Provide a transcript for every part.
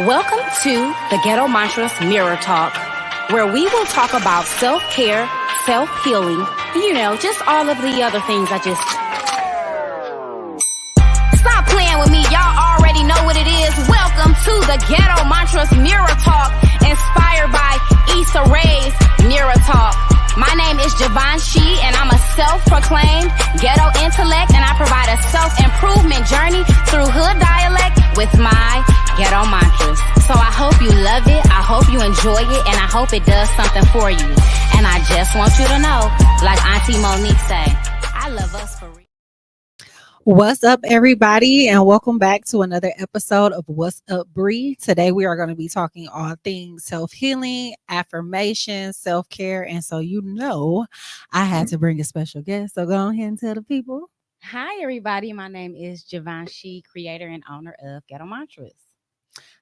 Welcome to the Ghetto Mantras Mirror Talk, where we will talk about self-care, self-healing, just all of the other things I just... Stop playing with me. Y'all already know what it is. Welcome to the Ghetto Mantras Mirror Talk, inspired by Issa Rae's Mirror Talk. My name is Givenchy, and I'm a self-proclaimed ghetto intellect, and I provide a self-improvement journey through hood dialect with my ghetto mantras. So I hope you love it, I hope you enjoy it, and I hope it does something for you. And I just want you to know, like Auntie Monique say, I love us for real. What's up, everybody, and welcome back to another episode of What's Up, Bree. Today we are going to be talking all things self-healing, affirmations, self-care, and so I had to bring a special guest. So go ahead and tell the people. Hi, everybody. My name is Givenchy, creator and owner of Ghetto Mantras.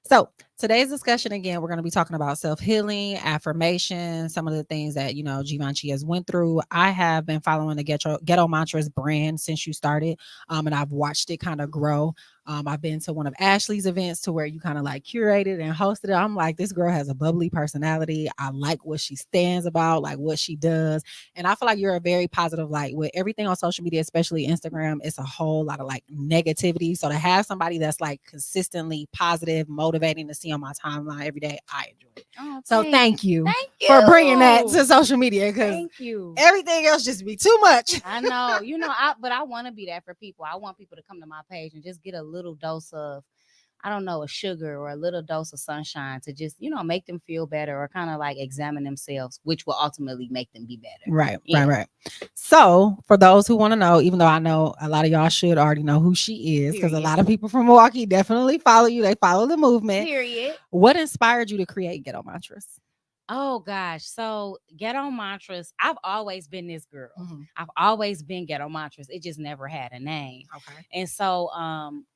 So today's discussion, again, we're going to be talking about self-healing, affirmations, some of the things that, Givenchy has went through. I have been following the Ghetto Mantras brand since you started, and I've watched it kind of grow. I've been to one of Ashley's events to where you kind of like curated and hosted it. I'm like, this girl has a bubbly personality. I like what she stands about, like what she does. And I feel like you're a very positive, like with everything on social media, especially Instagram, it's a whole lot of like negativity. So to have somebody that's like consistently positive, motivating to see on my timeline every day, I enjoy it. Oh, so thank you for bringing that to social media, because everything else just be too much. I know, but I want to be that for people. I want people to come to my page and just get a little dose of, I don't know, a sugar or a little dose of sunshine to just, make them feel better or kind of like examine themselves, which will ultimately make them be better. Right. So for those who want to know, even though I know a lot of y'all should already know who she is, because a lot of people from Milwaukee definitely follow you. They follow the movement. Period. What inspired you to create Ghetto Mantras? Oh gosh. So Ghetto Mantras, I've always been this girl. Mm-hmm. I've always been Ghetto Mantras. It just never had a name. Okay. And so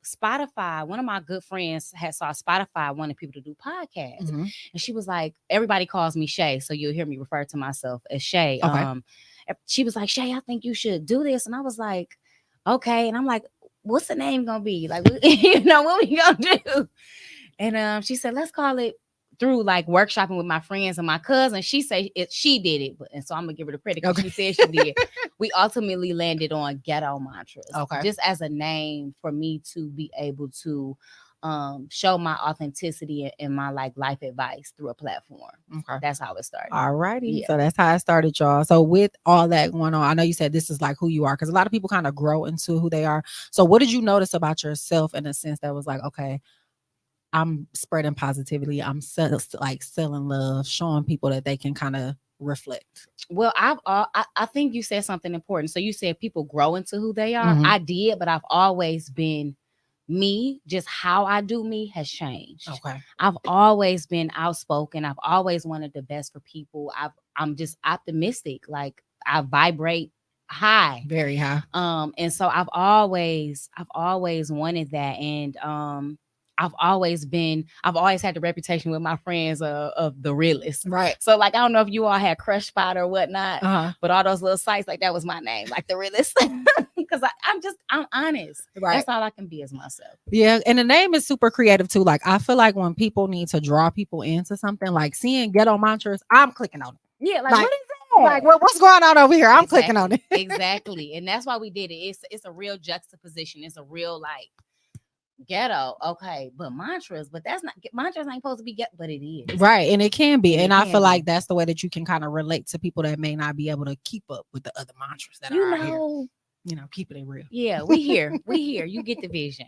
Spotify, one of my good friends saw Spotify wanted people to do podcasts. Mm-hmm. And she was like, everybody calls me Shay. So you'll hear me refer to myself as Shay. Okay. She was like, Shay, I think you should do this. And I was like, okay. And I'm like, what's the name gonna be? Like, what we gonna do? And she said, let's call it, through like workshopping with my friends and my cousin, she did it, and so I'm gonna give her the credit because she said she did. We ultimately landed on Ghetto Mantras, just as a name for me to be able to show my authenticity and my like life advice through a platform. Okay, that's how it started. All righty, so that's how it started, y'all. So with all that going on, I know you said this is like who you are, because a lot of people kind of grow into who they are. So what did you notice about yourself in a sense that was like, okay, I'm spreading positivity, I'm selling love, showing people that they can kind of reflect? Well, I think you said something important. So you said people grow into who they are. Mm-hmm. I did, but I've always been me. Just how I do me has changed. Okay. I've always been outspoken. I've always wanted the best for people. I'm just optimistic. Like I vibrate high, very high. And so I've always wanted that. And I've always had the reputation with my friends of the realest. Right. So like, I don't know if you all had Crush Spot or whatnot, but all those little sites, like that was my name, like the realest. Because I'm honest. Right. That's all I can be as myself. Yeah. And the name is super creative too. Like I feel like when people need to draw people into something, like seeing Ghetto Mantras, I'm clicking on it. Yeah. Like what is that? Like what's going on over here? I'm clicking on it. Exactly. And that's why we did it. It's a real juxtaposition. It's a real like, ghetto, okay, but mantras, but that's not, mantras ain't supposed to be but it is, right? And it can be, and I feel like that's the way that you can kind of relate to people that may not be able to keep up with the other mantras that are out here. Keeping it real. Yeah, we here. You get the vision.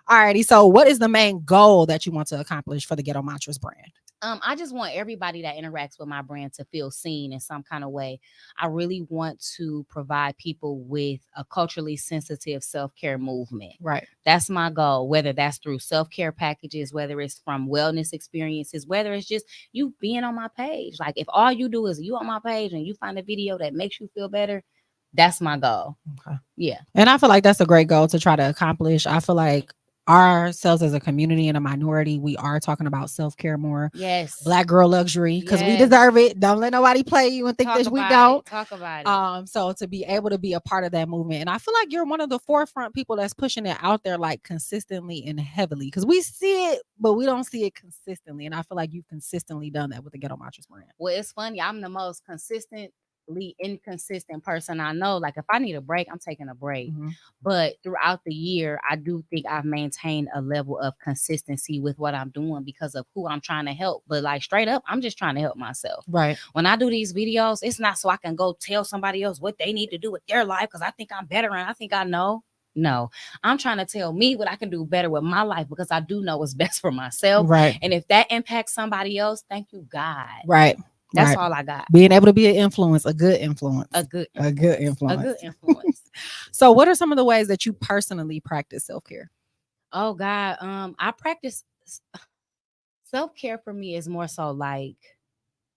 Alrighty, so what is the main goal that you want to accomplish for the Ghetto Mantras brand? I just want everybody that interacts with my brand to feel seen in some kind of way. I really want to provide people with a culturally sensitive self-care movement. Right. That's my goal, whether that's through self-care packages, whether it's from wellness experiences, whether it's just you being on my page. Like if all you do is you on my page and you find a video that makes you feel better, that's my goal. Okay. Yeah. And I feel like that's a great goal to try to accomplish. I feel like ourselves as a community and a minority, we are talking about self-care more. Yes. Black girl luxury, because we Yes. deserve it. Don't let nobody play you and think Talk that we about don't. it. Talk about it. So to be able to be a part of that movement, and I feel like you're one of the forefront people that's pushing it out there like consistently and heavily, because we see it, but we don't see it consistently. And I feel like you've consistently done that with the Ghetto Mattress brand. Well, it's funny. I'm the most consistently inconsistent person I know. Like if I need a break, I'm taking a break. Mhm. But throughout the year, I do think I've maintained a level of consistency with what I'm doing because of who I'm trying to help. But like straight up, I'm just trying to help myself. Right. When I do these videos, it's not so I can go tell somebody else what they need to do with their life because I think I'm better and I think I know. No, I'm trying to tell me what I can do better with my life because I do know what's best for myself. Right. And if that impacts somebody else, thank you, God. Right. That's right. all I got. Being able to be an influence, a good influence. A good A good influence. A good influence. So what are some of the ways that you personally practice self-care? Oh God. I practice self-care. For me is more so like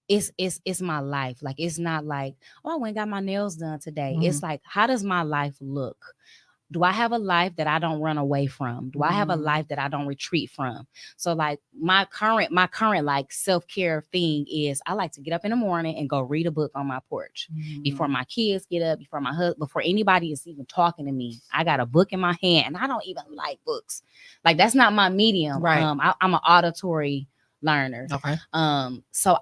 it's my life. Like it's not like, oh, I went and got my nails done today. Mhm. It's like, how does my life look? Do I have a life that I don't run away from? Do I have a life that I don't retreat from? So like my current like self-care thing is I like to get up in the morning and go read a book on my porch before my kids get up, before my husband, before anybody is even talking to me. I got a book in my hand and I don't even like books. Like that's not my medium. Right. I'm an auditory learner. Okay. So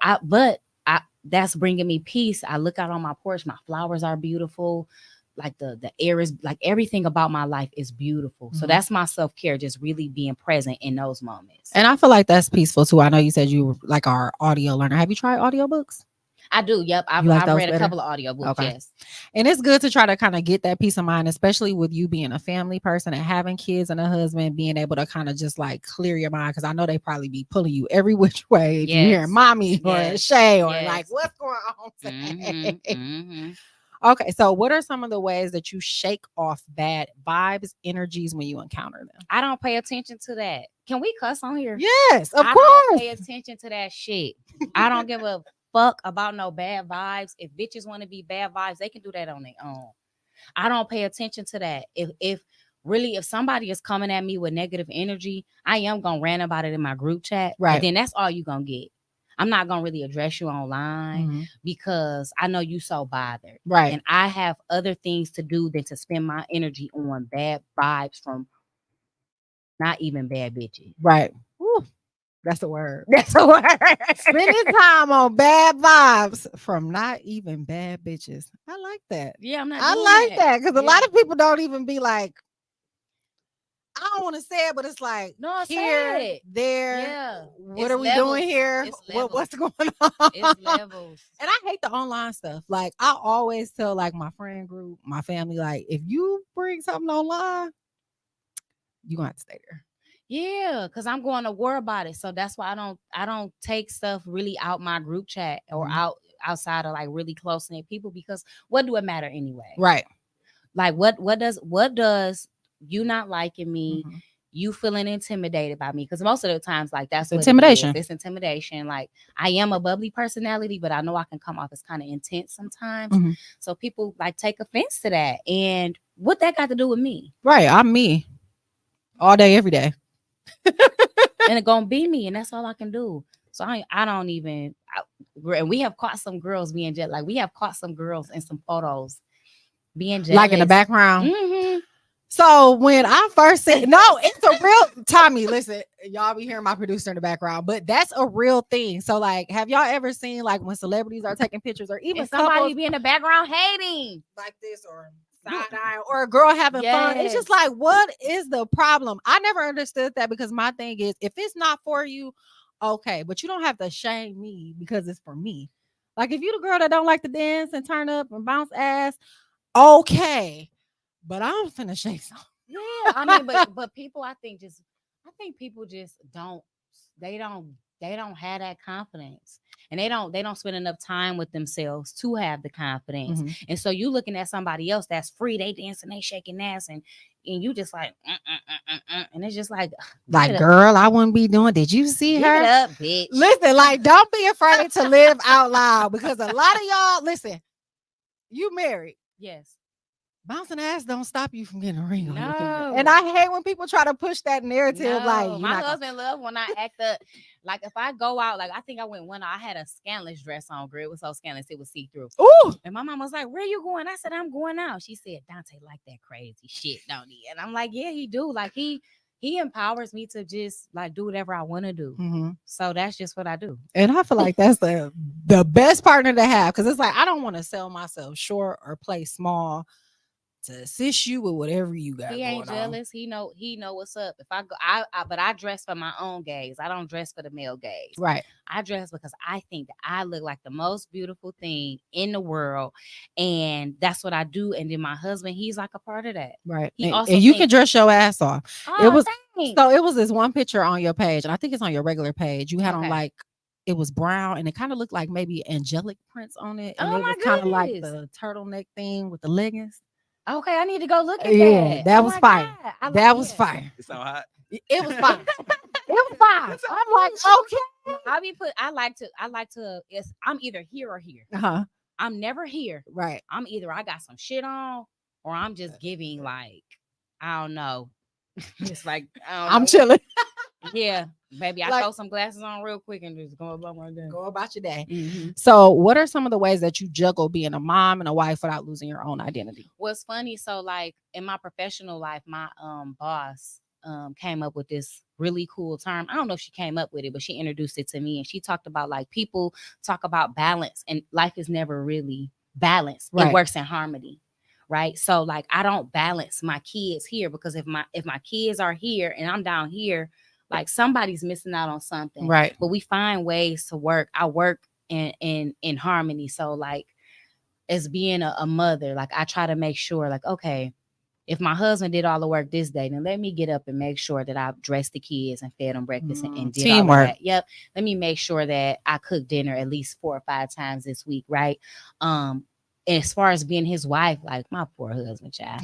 that's bringing me peace. I look out on my porch, my flowers are beautiful. Like the air is like everything about my life is beautiful. So that's my self-care, just really being present in those moments. And I feel like that's peaceful too. I know you said you like our audio learner. Have you tried audiobooks? I do. Yep. I've read a couple of audiobooks. Okay. Yes. And it's good to try to kind of get that peace of mind, especially with you being a family person and having kids and a husband, being able to kind of just like clear your mind. Cause I know they probably be pulling you every which way. If you hear mommy or Shay or like, what's going on today? Okay, so what are some of the ways that you shake off bad vibes, energies when you encounter them? I don't pay attention to that. Can we cuss on here? Yes, of course. I don't pay attention to that shit. I don't give a fuck about no bad vibes. If bitches want to be bad vibes, they can do that on their own. I don't pay attention to that. If somebody is coming at me with negative energy, I am gonna rant about it in my group chat. Right. And then that's all you gonna get. I'm not gonna really address you online because I know you so bothered. Right. And I have other things to do than to spend my energy on bad vibes from not even bad bitches. Right. Woo. That's a word. That's a word. Spending time on bad vibes from not even bad bitches. I like that. Yeah, I'm not. I like that because a lot of people don't even be like, I don't want to say it, but it's like no, here, there. Yeah. What are we doing here? What's going on? It's levels. And I hate the online stuff. Like I always tell like my friend group, my family, like if you bring something online, you gonna have to stay there. Yeah, because I'm going to war about it. So that's why I don't take stuff really out my group chat or outside of like really close knit people, because what do it matter anyway? Right. Like what does you not liking me, you feeling intimidated by me? Because most of the times, like that's what intimidation. It's intimidation. Like I am a bubbly personality, but I know I can come off as kind of intense sometimes. So people like take offense to that. And what that got to do with me? Right. I'm me. All day, every day. And it's gonna be me, and that's all I can do. So I don't even. And we have caught some girls being jealous. Like we have caught some girls in some photos being jealous, like in the background. So when I first said, no, it's a real Tommy. Listen, y'all be hearing my producer in the background, but that's a real thing. So like, have y'all ever seen like when celebrities are taking pictures, or even somebody be in the background hating like this, or side-eye, or a girl having fun? It's just like, what is the problem? I never understood that, because my thing is, if it's not for you, okay, but you don't have to shame me because it's for me. Like if you the girl that don't like to dance and turn up and bounce ass, okay, but I'm finna shake some. Yeah, I mean, but people, I think people just don't have that confidence, and they don't spend enough time with themselves to have the confidence. And so you looking at somebody else that's free, they dancing, they shaking ass, and you just like, and it's just like girl, I wouldn't be doing. Did you see her? Give it up, bitch. Listen, like, don't be afraid to live out loud, because a lot of y'all, listen, you married, yes, bouncing ass don't stop you from getting a ring on your finger. No. And I hate when people try to push that narrative. Like, No, you're my not gonna. husband love when I act up. Like if I go out, like I think I went one. I had a scandalous dress on, girl. It was so scandalous it was see through. Ooh, And my mom was like, "Where you going?" I said, "I'm going out." She said, "Dante like that crazy shit, don't he?" And I'm like, "Yeah, he do. Like he empowers me to just like do whatever I want to do. mm-hmm. So that's just what I do." And I feel like that's the best partner to have, because it's like I don't want to sell myself short or play small to assist you with whatever you got He ain't going on. jealous. He know what's up. If I go, but I dress for my own gaze. I don't dress for the male gaze. Right. I dress because I think that I look like the most beautiful thing in the world, and that's what I do. And then my husband, he's like a part of that. Right. He And also you can think, dress your ass off. It oh, was thanks. so it was this one picture on your page, and I think it's on your regular page. You had on Okay. like it was brown and it kind of looked like maybe angelic prints on it. And Oh it was my kind of like goodness. the turtleneck thing with the leggings. Okay, I need to go look at Yeah, that. that Oh was my fire. God. That was fire. It sound hot. It was fire. It was fire. I'm like, okay. I like to I'm either here or here. Uh-huh. I'm never here. Right. I'm either I got some shit on or I'm just giving like I don't know. Just like I'm chilling. Yeah, baby. I Like- throw some glasses on real quick and just go about my day. Go about your day. Mm-hmm. So, what are some of the ways that you juggle being a mom and a wife without losing your own identity? What's funny, so like in my professional life, my boss came up with this really cool term. I don't know if she came up with it, but she introduced it to me, and she talked about like people talk about balance, and life is never really balanced. Right. It works in harmony. Right. So like I don't balance my kids here because if my kids are here and I'm down here, like somebody's missing out on something. Right. But we find ways to work. I work in harmony. So like as being a mother, like I try to make sure like, okay, if my husband did all the work this day, then let me get up and make sure that I've dressed the kids and fed them breakfast and did all of Teamwork. that. Yep. Let me make sure that I cook dinner at least 4 or 5 times this week. Right. As far as being his wife, like my poor husband, child,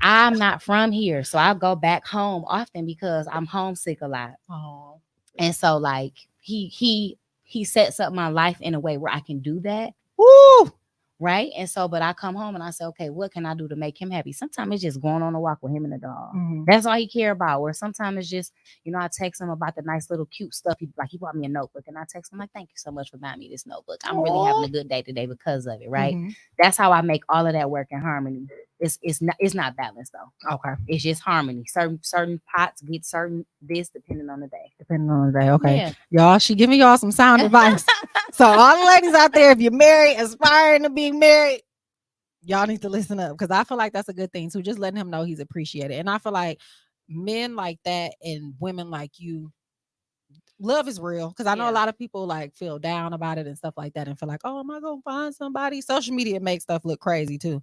I'm not from here. So I go back home often because I'm homesick a lot. Oh. And so like he sets up my life in a way where I can do that. Woo! Right. And so, but I come home and I say, okay, what can I do to make him happy? Sometimes it's just going on a walk with him and the dog. Mhm. That's all he care about. Or sometimes it's just, I text him about the nice little cute stuff. He bought me a notebook, and I text him like, thank you so much for buying me this notebook. I'm really having a good day today because of it. Right. Mhm. That's how I make all of that work in harmony. It's not balanced though. Okay. It's just harmony. Certain pots get certain this depending on the day. Depending on the day. Okay. Yeah. Y'all, she giving y'all some sound advice. So all the ladies out there, if you're married, aspiring to be married, y'all need to listen up, because I feel like that's a good thing too. Just letting him know he's appreciated. And I feel like men like that and women like you, love is real. Because I know Yeah. a lot of people like feel down about it and stuff like that and feel like, oh, am I gonna find somebody? Social media makes stuff look crazy too.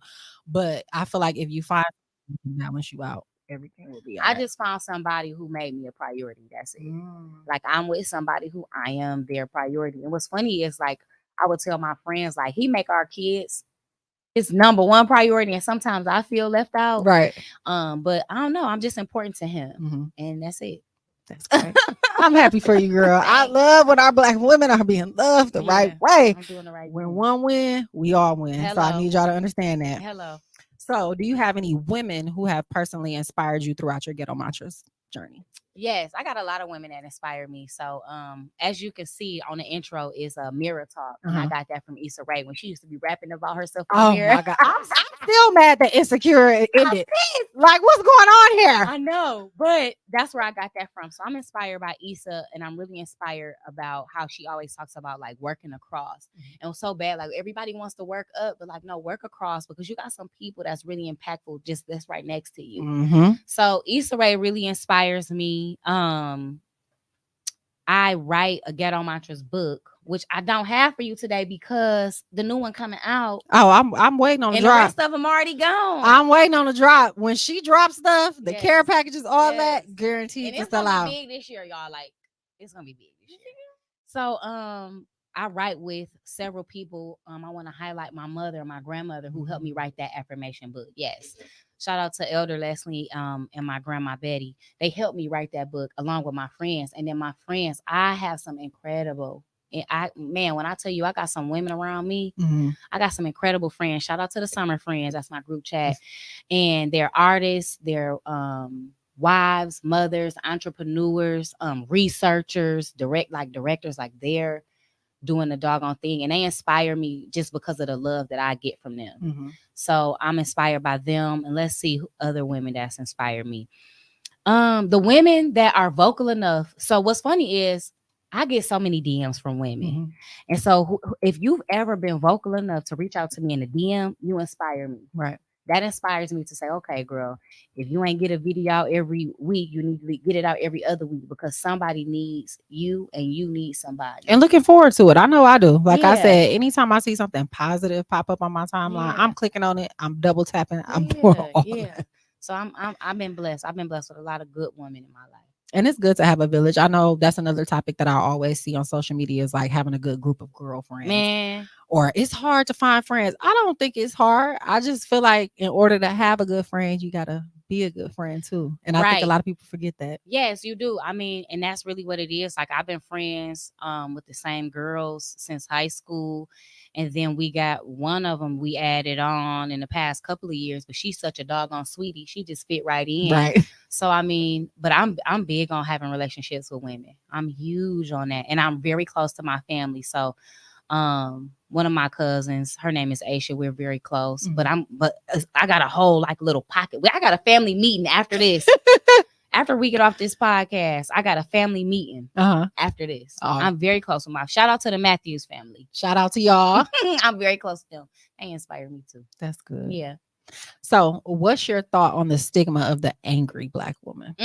But I feel like if you find somebody who can balance you out, everything will be all I right. just found somebody who made me a priority. That's it. Mm. Like I'm with somebody who I am their priority. And what's funny is like I would tell my friends, like he make our kids his number one priority, and sometimes I feel left out. Right. But I don't know. I'm just important to him, Mhm. and that's it. That's great. I'm happy for you, girl. I love when our Black women are being loved the right way. I'm doing the right When thing. one win, we all win. So I Hello. need y'all to understand that. Hello. So, do you have any women who have personally inspired you throughout your ghetto mantras journey? Yes, I got a lot of women that inspire me. So, as you can see on the intro is a mirror talk, and I got that from Issa Rae when she used to be rapping about herself. Oh mirror. my God, I'm still mad that Insecure ended. Like, what's going on here? I know, but that's where I got that from. So I'm inspired by Issa, and I'm really inspired about how she always talks about like working across. And it's so bad, like everybody wants to work up, but like no, work across, because you got some people that's really impactful just that's right next to you. Mm-hmm. So Issa Rae really inspires me. I write a Ghetto Mantras book, which I don't have for you today because the new one coming out. Oh, I'm waiting on the And drop. the rest of them already gone. I'm waiting on the drop. When she drops stuff, the Yes. care packages, all Yes. that, guaranteed And to it's sell gonna out. be big this year, y'all. Like it's gonna be big this year. So I write with several people. I want to highlight my mother and my grandmother who helped me write that affirmation book. Yes. Shout out to Elder Leslie and my grandma Betty. They helped me write that book along with my friends. And then my friends, I have some incredible And man, when I tell you I got some women around me, Mhm. I got some incredible friends. Shout out to the summer friends. That's my group chat. And they're artists, they're wives, mothers, entrepreneurs, researchers, directors, like they're doing the doggone thing. And they inspire me just because of the love that I get from them. Mhm. So I'm inspired by them. And let's see other women that's inspired me. The women that are vocal enough. So what's funny is I get so many DMs from women. Mhm. And so if you've ever been vocal enough to reach out to me in a DM, you inspire me. Right. That inspires me to say, okay, girl, if you ain't get a video out every week, you need to get it out every other week because somebody needs you and you need somebody. And looking forward to it. I know I do. Like I Yeah. said, anytime I see something positive pop up on my timeline, Yeah. I'm clicking on it. I'm double tapping. I'm doing all Yeah. that. So I've been blessed. I've been blessed with a lot of good women in my life. And it's good to have a village. I know that's another topic that I always see on social media is like having a good group of girlfriends. Man, Or it's hard to find friends. I don't think it's hard. I just feel like in order to have a good friend, you gotta be a good friend too. And I think a right. lot of people forget that. Yes, you do. I mean, and that's really what it is. Like I've been friends with the same girls since high school. And then we got one of them we added on in the past couple of years, but she's such a doggone sweetie. She just fit right in. Right. So I mean, but I'm big on having relationships with women. I'm huge on that. And I'm very close to my family. So one of my cousins, her name is Aisha, we're very close. Mhm. But I got a whole like little pocket. I got a family meeting after this. After we get off this podcast, I got a family meeting after this. Oh. I'm very close with my shout out to the Matthews family. Shout out to y'all. I'm very close to them. They inspire me too. That's good. Yeah. So what's your thought on the stigma of the angry Black woman?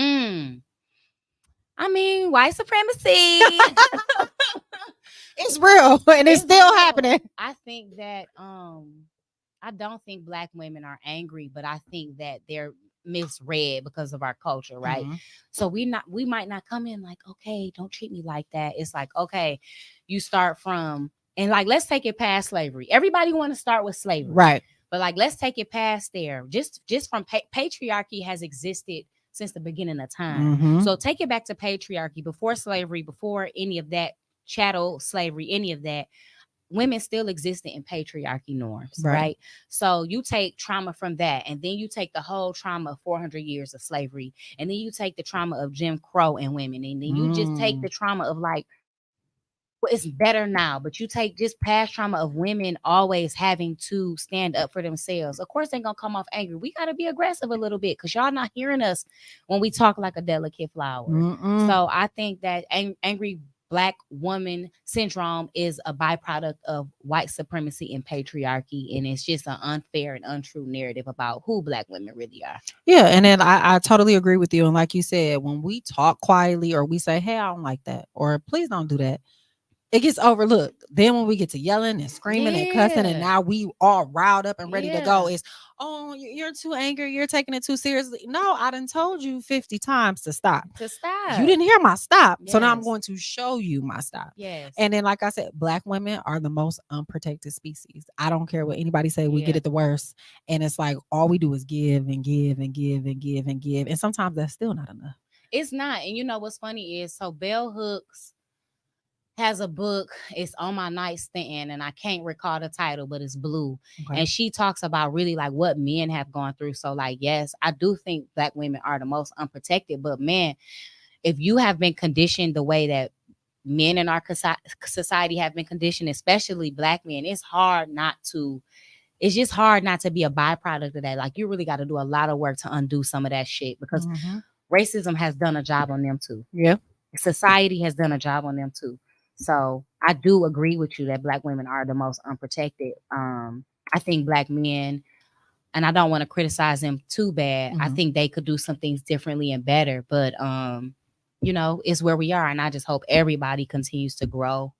I mean, white supremacy. It's real and it's still real. happening. I think that I don't think Black women are angry, but I think that they're misread because of our culture, right? Mhm. So we might not come in like, okay, don't treat me like that. It's like, okay, you start from, and like, let's take it past slavery. Everybody want to start with slavery, Right. but like, let's take it past there. Just from patriarchy has existed since the beginning of time. Mhm. So take it back to patriarchy, before slavery, before any of that, chattel slavery, any of that. Women still existed in patriarchy norms, right? So you take trauma from that, and then you take the whole trauma of 400 years of slavery, and then you take the trauma of Jim Crow and women, and then you just take the trauma of like, well, it's better now, but you take just past trauma of women always having to stand up for themselves. Of course, they're gonna come off angry. We gotta be aggressive a little bit because y'all not hearing us when we talk like a delicate flower. So I think that angry Black woman syndrome is a byproduct of white supremacy and patriarchy, and it's just an unfair and untrue narrative about who Black women really are. Yeah, and then I totally agree with you. And like you said, when we talk quietly or we say, "Hey, I don't like that," or "Please don't do that," it gets overlooked. Then when we get to yelling and screaming and cussing, and now we all riled up and ready to go, is, "Oh, you're too angry. You're taking it too seriously." No, I done told you 50 times to stop. You didn't hear my stop. So now I'm going to show you my stop. Yes. And then, like I said, Black women are the most unprotected species. I don't care what anybody say. We get it the worst. And it's like all we do is give and give and give and give and give. And sometimes that's still not enough. It's not. And you know what's funny is, so Bell Hooks has a book. It's on my nightstand, and I can't recall the title, but it's blue. Okay. And she talks about really like what men have gone through. So like, yes, I do think Black women are the most unprotected, but man, if you have been conditioned the way that men in our society have been conditioned, especially Black men, it's just hard not to be a byproduct of that. Like, you really got to do a lot of work to undo some of that shit, because racism has done a job on them too. Yeah. Society has done a job on them too. So I do agree with you that Black women are the most unprotected. I think Black men, and I don't want to criticize them too bad, I think they could do some things differently and better, but you know, it's where we are, and I just hope everybody continues to grow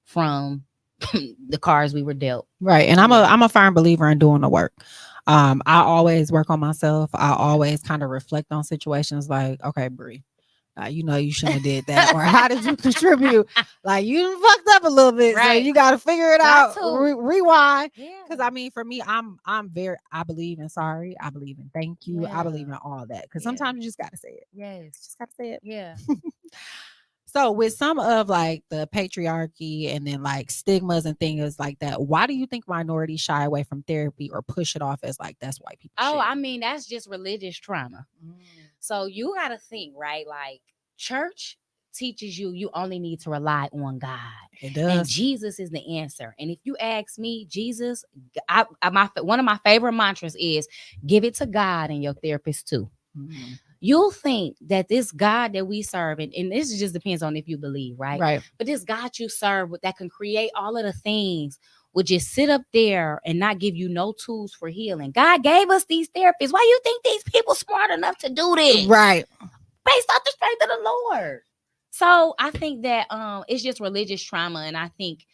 from the cards we were dealt. Right. And I'm a firm believer in doing the work. I always work on myself. I always kind of reflect on situations like, okay, Bree, you know, you shouldn't have did that, or how did you contribute? Like, you done fucked up a little bit, so you got to figure it out. Rewind. Because I mean, for me, I believe in sorry. I believe in thank you. I believe in all that. Because sometimes you just got to say it. Yes, Just got to say it. Yeah. So with some of like the patriarchy and then like stigmas and things like that, why do you think minorities shy away from therapy or push it off as like that's white people Oh, shit? I mean, that's just religious trauma. So you got to think, right? Like church teaches you only need to rely on God. It And does. Jesus is the answer. And if you ask me, Jesus, one of my favorite mantras is give it to God and your therapist too. You'll think that this God that we serve, and this just depends on if you believe, right? Right. But this God you serve that can create all of the things would just sit up there and not give you no tools for healing. God gave us these therapists. Why you think these people smart enough to do this? Right. Based off the strength of the Lord. So I think that it's just religious trauma. And I think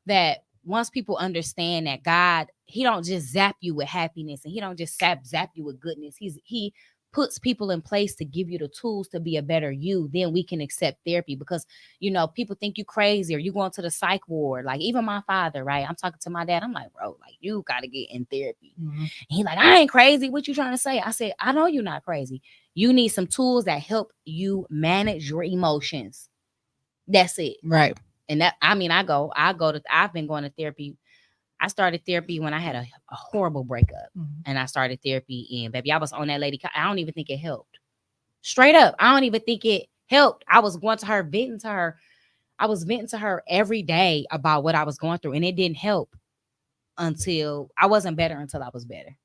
that once people understand that God, he don't just zap you with happiness and he don't just zap you with goodness. He puts people in place to give you the tools to be a better you. Then we can accept therapy because, people think you crazy or you going to the psych ward. Like even my father, right? I'm talking to my dad. I'm like, bro, like you got to get in therapy. He like, I ain't crazy. What you trying to say? I said, I know you're not crazy. You need some tools that help you manage your emotions. That's it. Right. And that, I mean, I've been going to therapy. I started therapy when I had a horrible breakup. And I started therapy and baby, I was on that lady. I don't even think it helped. Straight up. I don't even think it helped. I was going to her, venting to her. I was venting to her every day about what I was going through. And it didn't help until I wasn't better until I was better.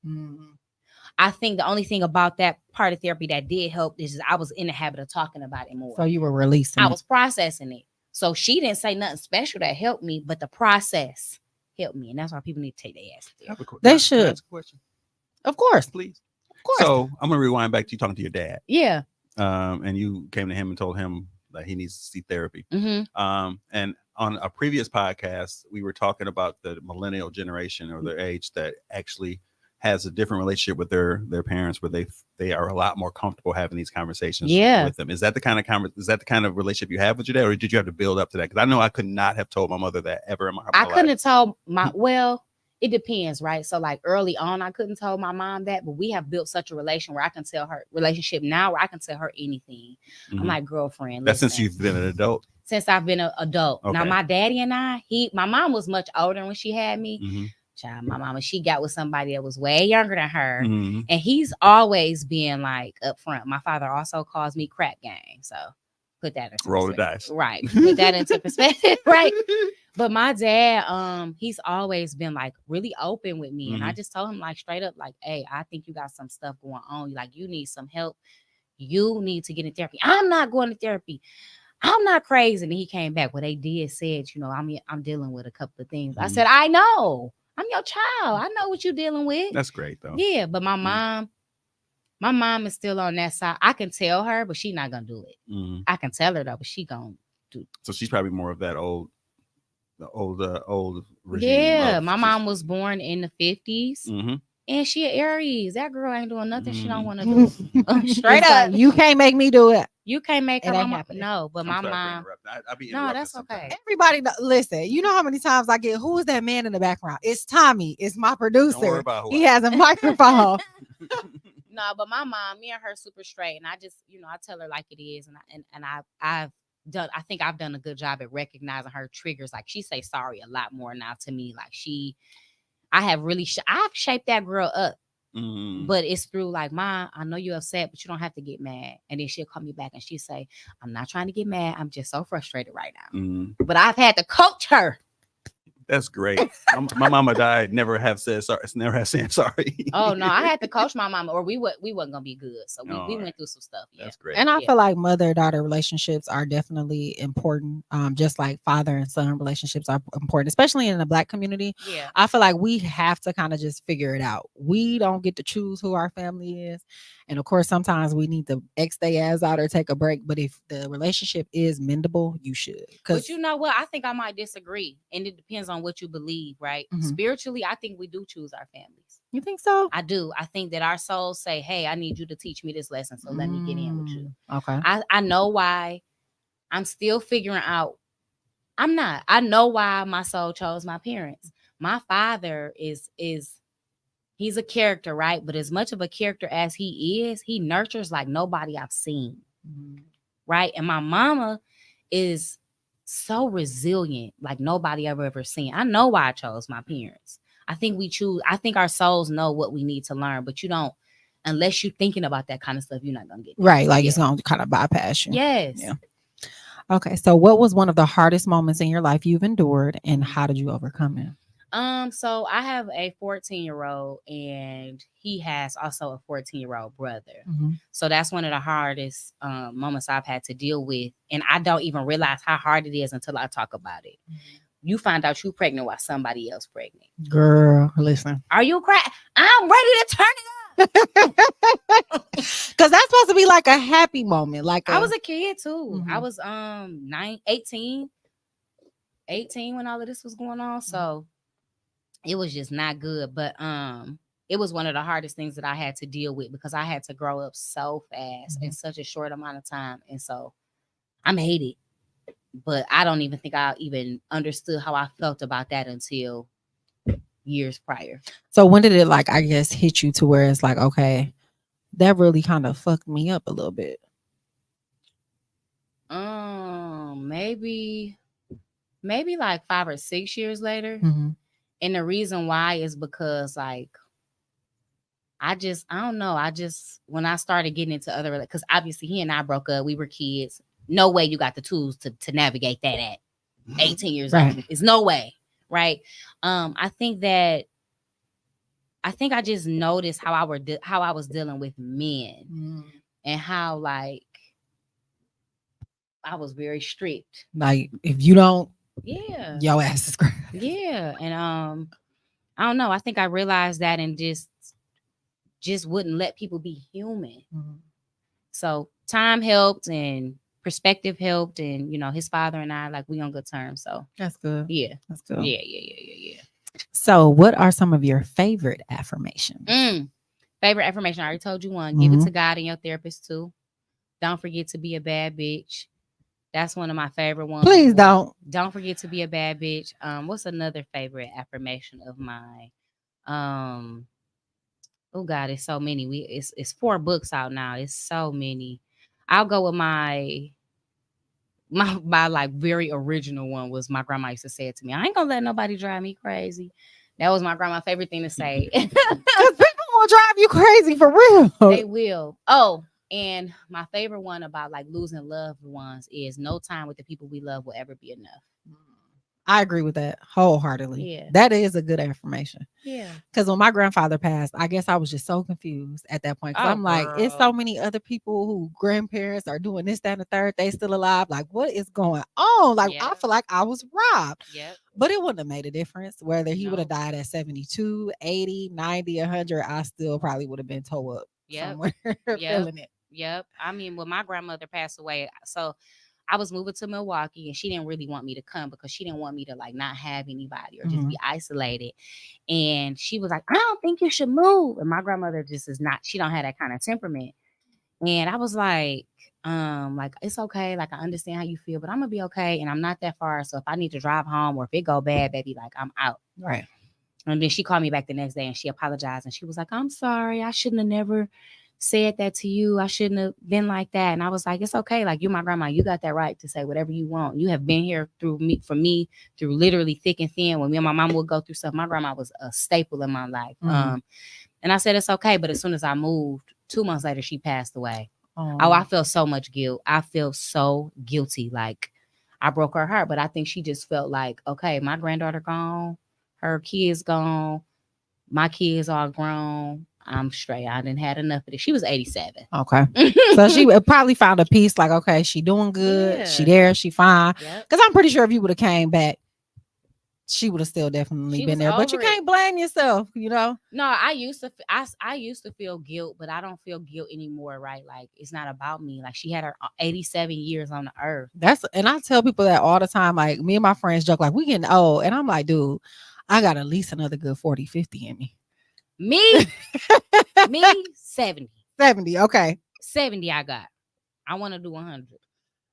I think the only thing about that part of therapy that did help is I was in the habit of talking about it more. So you were releasing I was processing it. So she didn't say nothing special that helped me, but the process helped me. And that's why people need to take their ass to therapy. They should. Can I ask a question? Of course. Please. Of course. So I'm going to rewind back to you talking to your dad. Yeah. And you came to him and told him that he needs to see therapy. Mm-hmm. And on a previous podcast, we were talking about the millennial generation or their age that actually has a different relationship with their parents, where they are a lot more comfortable having these conversations with them. Is that the kind of relationship you have with your dad, or did you have to build up to that? Because I know I could not have told my mother that ever in my life. I couldn't have told it depends, right? So like early on, I couldn't tell my mom that, but we have built such a relationship where I can tell her anything. Mm-hmm. I'm like, girlfriend. That's since you've been an adult. Since I've been an adult. Okay. Now my daddy and my mom was much older when she had me. Mm-hmm. Child, my mama, she got with somebody that was way younger than her. Mm-hmm. And he's always been like up front. My father also calls me crack gang. So put that into roll the dice. Right. Put that into perspective. Right. But my dad, he's always been like really open with me. Mm-hmm. And I just told him like straight up, like, hey, I think you got some stuff going on. Like you need some help. You need to get in therapy. I'm not going to therapy. I'm not crazy. And he came back. Well, they did said, I'm dealing with a couple of things. Mm-hmm. I said, I know. I'm your child. I know what you're dealing with. That's great, though. Yeah, but my mom is still on that side. I can tell her, but she's not gonna do it. Mm-hmm. I can tell her though, but she gonna do it. So she's probably more of that old regime. Yeah, my mom was born in the 50s. Mm-hmm. And she an Aries. That girl ain't doing nothing she don't want to do. Straight up. You can't make me do it. You can't make her mama. Happen. No, but my mom. No, that's okay. Everybody, listen. You know how many times I get, who is that man in the background? It's Tommy. It's my producer. Don't worry about who he has a microphone. No, but my mom, me and her super straight, and I just, I tell her like it is, and I've done. I think I've done a good job at recognizing her triggers. Like she say sorry a lot more now to me. Like I've shaped that girl up. Mm-hmm. But it's through like, Mom, I know you're upset, but you don't have to get mad. And then she'll call me back and she say, I'm not trying to get mad. I'm just so frustrated right now. Mm-hmm. But I've had to coach her. That's great. My mama died. Never have said sorry. Oh no, I had to coach my mama, or we wasn't gonna be good. So we went through some stuff. Yeah. That's great. And I feel like mother-daughter relationships are definitely important. Just like father and son relationships are important, especially in the Black community. Yeah, I feel like we have to kind of just figure it out. We don't get to choose who our family is, and of course, sometimes we need to X their ass out or take a break. But if the relationship is mendable, you should. But you know what? I think I might disagree, and it depends on what you believe, right? Mm-hmm. Spiritually, I think we do choose our families. You think so? I do. I think that our souls say, hey, I need you to teach me this lesson, so let me get in with you. Okay. I know why. I'm still figuring out. I know why my soul chose my parents. My father is he's a character, right? But as much of a character as he is, he nurtures like nobody I've seen. Mm-hmm. Right? And my mama is so resilient, like nobody ever seen. I know why I chose my parents. I think our souls know what we need to learn, but you don't, unless you're thinking about that kind of stuff, you're not gonna get there. Right. Like it's gonna kind of bypass you. Yes. Yeah. Okay. So what was one of the hardest moments in your life you've endured, and how did you overcome it? So I have a 14-year-old, and he has also a 14-year-old brother. Mm-hmm. So that's one of the hardest moments I've had to deal with. And I don't even realize how hard it is until I talk about it. Mm-hmm. You find out you're pregnant while somebody else pregnant. Girl, listen. Are you crying? I'm ready to turn it up. Because that's supposed to be like a happy moment. Like I was a kid too. Mhm. I was 18 when all of this was going on. So it was just not good. But it was one of the hardest things that I had to deal with because I had to grow up so fast in such a short amount of time. And so I made it. But I don't even think I even understood how I felt about that until years prior. So when did it, like, I guess, hit you to where it's like, okay, that really kind of fucked me up a little bit? Maybe like 5 or 6 years later. Mm-hmm. And the reason why is because, like, I don't know. When I started getting into other, because obviously he and I broke up, we were kids. No way you got the tools to navigate that at 18 years old. It's no way. Right. I think I just noticed how I was dealing with men and how, like, I was very strict. Like, if you don't, yeah, your ass is crazy. Yeah. And I don't know. I think I realized that and just wouldn't let people be human. So time helped and perspective helped, and his father and I, like, we on good terms. So that's good. Yeah, that's good. Yeah. So what are some of your favorite affirmations? Favorite affirmation, I already told you one. Give it to God and your therapist too. Don't forget to be a bad bitch. That's one of my favorite ones. Please don't forget to be a bad bitch. What's another favorite affirmation of mine? Oh God, it's so many. It's 4 books out now. It's so many. I'll go with my like very original one. Was my grandma used to say it to me. I ain't gonna let nobody drive me crazy. That was my grandma's favorite thing to say. Because people will drive you crazy for real. They will. Oh, and my favorite one about, like, losing loved ones is no time with the people we love will ever be enough. I agree with that wholeheartedly. Yeah. That is a good affirmation. Yeah. Because when my grandfather passed, I guess I was just so confused at that point. Because I'm like, it's so many other people who grandparents are doing this, that, and the third. They still alive. Like, what is going on? Like, I feel like I was robbed. Yep. But it wouldn't have made a difference. Whether he would have died at 72, 80, 90, 100, I still probably would have been towed up somewhere feeling it. Yep. I mean, when my grandmother passed away, so I was moving to Milwaukee, and she didn't really want me to come because she didn't want me to, like, not have anybody or just be isolated. And she was like, I don't think you should move. And my grandmother just is not, she don't have that kind of temperament. And I was like, it's okay. Like, I understand how you feel, but I'm gonna be okay. And I'm not that far. So if I need to drive home or if it go bad, baby, like, I'm out. Right. And then she called me back the next day and she apologized. And she was like, I'm sorry. I shouldn't have never said that to you. I shouldn't have been like that. And I was like, it's okay. Like, you're my grandma. You got that right to say whatever you want. You have been here for me through literally thick and thin. When me and my mom would go through stuff, my grandma was a staple in my life. And I said, it's okay. But as soon as I moved, 2 months later, she passed away. Oh, I felt so much guilt. I feel so guilty. Like, I broke her heart. But I think she just felt like, okay, my granddaughter gone. Her kids gone. My kids are grown. I'm straight. I didn't had enough of this. She was 87. Okay. So she probably found a piece like, okay, she doing good. Yeah. She there. She fine. Because I'm pretty sure if you would have came back, she would have still definitely been there. But you can't blame yourself, No, I used to feel guilt, but I don't feel guilt anymore, right? Like, it's not about me. Like, she had her 87 years on the earth. And I tell people that all the time. Like, me and my friends joke, like, we getting old. And I'm like, dude, I got at least another good 40, 50 in me. Me 70. 70, okay. 70 I got. I want to do 100.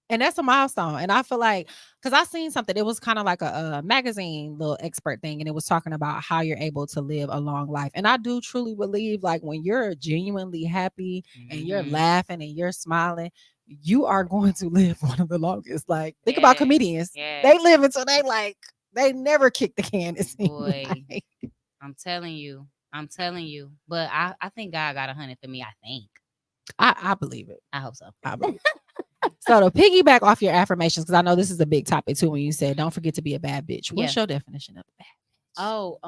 And that's a milestone. And I feel like, because I seen something, it was kind of like a magazine little expert thing. And it was talking about how you're able to live a long life. And I do truly believe, like, when you're genuinely happy and you're laughing and you're smiling, you are going to live one of the longest. Like, think about Yeah. comedians. Yeah. They live until they never kick the can. It seems Boy. like. I'm telling you. But I think God got 100 for me. I think. I believe it. I hope so. I believe it. So to piggyback off your affirmations, because I know this is a big topic too, when you said don't forget to be a bad bitch. What's your definition of a bad bitch? Oh,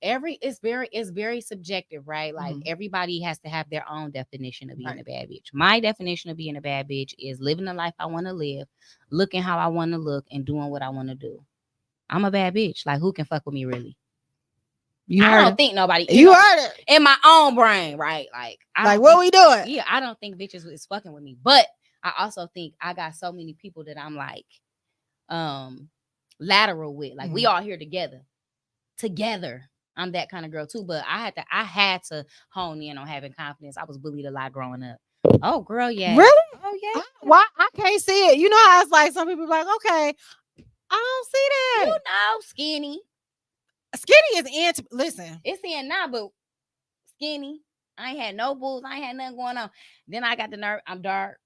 it's very subjective, right? Like Mhm. everybody has to have their own definition of being Right. a bad bitch. My definition of being a bad bitch is living the life I want to live, looking how I want to look, and doing what I want to do. I'm a bad bitch. Like, who can fuck with me really? You I heard don't it. think nobody. You heard it. In my own brain, right? Like, What we doing? Yeah, I don't think bitches is fucking with me, but I also think I got so many people that I'm like, lateral with. Like, we all here together. I'm that kind of girl too, but I had to hone in on having confidence. I was bullied a lot growing up. Oh, girl, yeah. Really? Oh, yeah. Why I can't see it? You know how it's like some people be like, okay, I don't see that. You know, skinny. Skinny is in. Listen, It's in now, but skinny. I ain't had no boobs. I ain't had nothing going on. Then I got the nerve. I'm dark.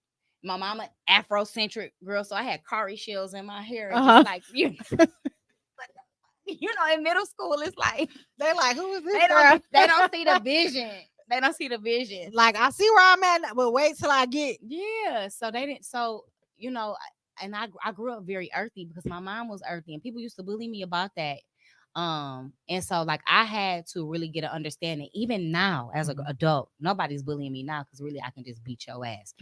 My mama Afrocentric girl, so I had Kari shells in my hair. And just like you know, in middle school, it's like they like, who is this? They don't see the vision. They don't see the vision. Like, I see where I'm at, but wait till I get. Yeah. So they didn't. So you know, and I grew up very earthy because my mom was earthy, and people used to bully me about that. And so like I had to really get an understanding. Even now, as an adult, nobody's bullying me now because really I can just beat your ass.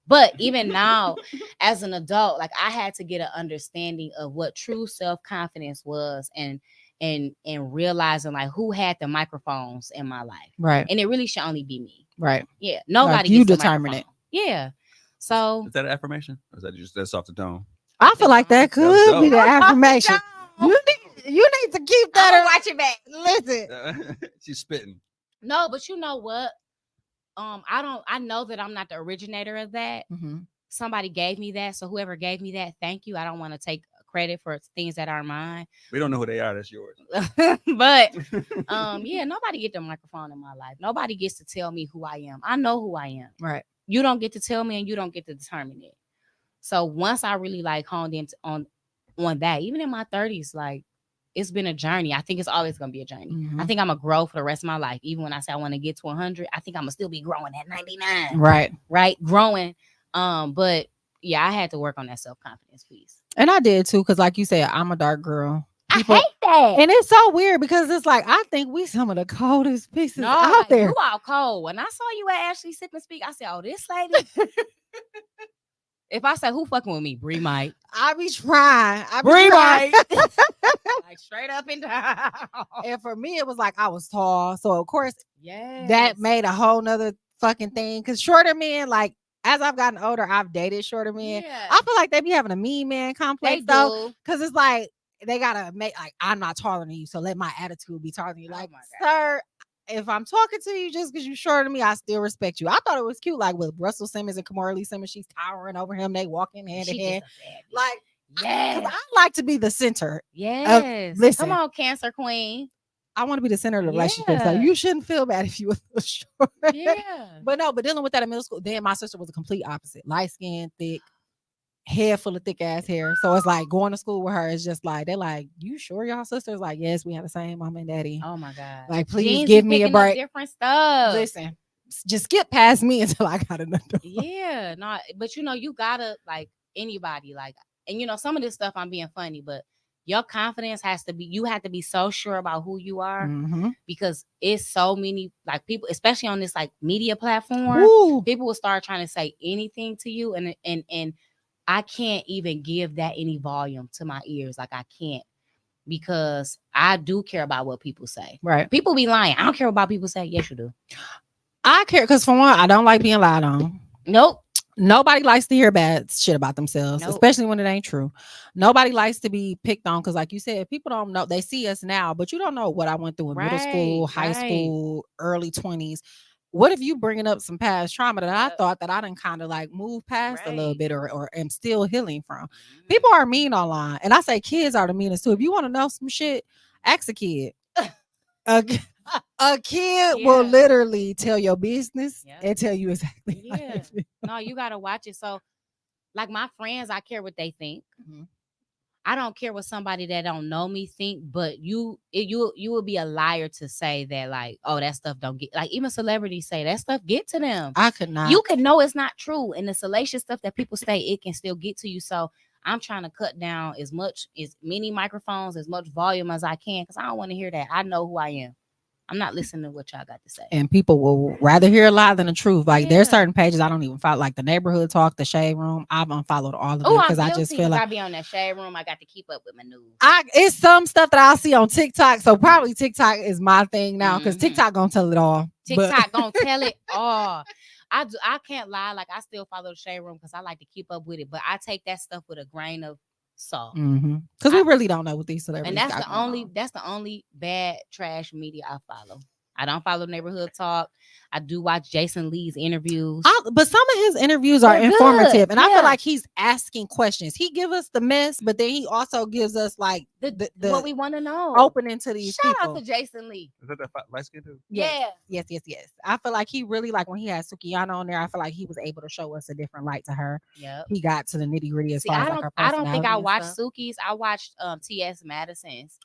But even now, as an adult, like I had to get an understanding of what true self-confidence was and realizing like who had the microphones in my life. Right. And it really should only be me. Right. Yeah. Nobody like you gets the determine it. microphone. Yeah. So Is that an affirmation? Or is that just that's off the dome? I feel like that could be the dope. affirmation. You need to keep that. Watch it back. Listen. She's spitting. No, but you know what? I know that I'm not the originator of that. Mm-hmm. Somebody gave me that. So whoever gave me that, thank you. I don't want to take credit for things that are mine. We don't know who they are. That's yours. But yeah, nobody get the microphone in my life. Nobody gets to tell me who I am. I know who I am. Right. You don't get to tell me and you don't get to determine it. So once I really like honed in on that, even in my 30s, like it's been a journey. I think it's always going to be a journey. Mm-hmm. I think I'm going to grow for the rest of my life. Even when I say I want to get to 100, I think I'm going to still be growing at 99. Right. Growing. But yeah, I had to work on that self-confidence piece. And I did too. Cause like you said, I'm a dark girl. People, I hate that. And it's so weird because it's like, I think we some of the coldest pieces out there. You all cold. When I saw you at Ashley Sip and Speak, I said, oh, this lady. If I say who fucking with me, Bree might. I be trying. Bree might. Like straight up and down. And for me, it was like I was tall. So of course, yes, that made a whole nother fucking thing. Cause shorter men, like as I've gotten older, I've dated shorter men. Yeah. I feel like they be having a mean man complex though. Cause it's like they gotta make like I'm not taller than you, so let my attitude be taller than you. Like, sir, if I'm talking to you just because you're shorter than me, I still respect you. I thought it was cute, like with Russell Simmons and Kamora Lee Simmons, she's towering over him. They walking hand in hand. Like, yes, I like to be the center. Yes, listen, come on, Cancer Queen. I want to be the center of the relationship. So you shouldn't feel bad if you were short. Yeah, but dealing with that in middle school. Then my sister was a complete opposite, light skin, thick. Head full of thick ass hair. So it's like going to school with her is just like, they're like, you sure y'all sisters? Like, yes, we have the same mama and daddy. Oh my God. Like, please give me a break. Different stuff. Listen, just skip past me until I got enough. Yeah, no, but you gotta like anybody, like, and some of this stuff I'm being funny, but your confidence has to be, you have to be so sure about who you are because it's so many like people, especially on this like media platform, people will start trying to say anything to you and I can't even give that any volume to my ears. Like I can't because I do care about what people say. Right. People be lying. I don't care about people say. Yes, you do. I care because for one, I don't like being lied on. Nope. Nobody likes to hear bad shit about themselves, especially when it ain't true. Nobody likes to be picked on because like you said, people don't know. They see us now, but you don't know what I went through in middle school, high school, early 20s. What if you bringing up some past trauma that I thought that I didn't kind of like move past a little bit or am still healing from? People are mean online. And I say kids are the meanest too. If you want to know some shit, ask a kid. A kid will literally tell your business and tell you exactly. Yeah. No, you got to watch it. So Like my friends, I care what they think. Mhm. I don't care what somebody that don't know me think, but you will be a liar to say that like, oh, that stuff don't get, like even celebrities say that stuff get to them. I could not. You can know it's not true, and the salacious stuff that people say, it can still get to you. So I'm trying to cut down as many microphones, as much volume as I can, because I don't want to hear that. I know who I am. I'm not listening to what y'all got to say. And people will rather hear a lie than the truth. Like there's Yeah. certain pages I don't even follow, like the Neighborhood Talk, the Shade Room. I've unfollowed all of them Oh, I'm because I guilty just feel because like I be on that shade room. I got to keep up with my news. it's some stuff that I'll see on TikTok. So probably TikTok is my thing now because Mhm. TikTok gonna tell it all. TikTok gonna tell it all. I can't lie. Like I still follow the shade room because I like to keep up with it, but I take that stuff with a grain of salt. Because we really don't know what these celebrities. And got going on. that's the only bad trash media I follow. I don't follow Neighborhood Talk. I do watch Jason Lee's interviews. But some of his interviews are They're informative, good. and I Yeah. feel like he's asking questions. He give us the mess, but then he also gives us like the what we want to know. opening to these Shout people. out to Jason Lee. Is that that light skin dude? Yeah. Yes. I feel like he really, like when he had Sukiyana on there, I feel like he was able to show us a different light to her. Yep. He got to the nitty gritty as See, far I as don't like her I don't think I personality watched and stuff. Suki's. I watched T.S. Madison's.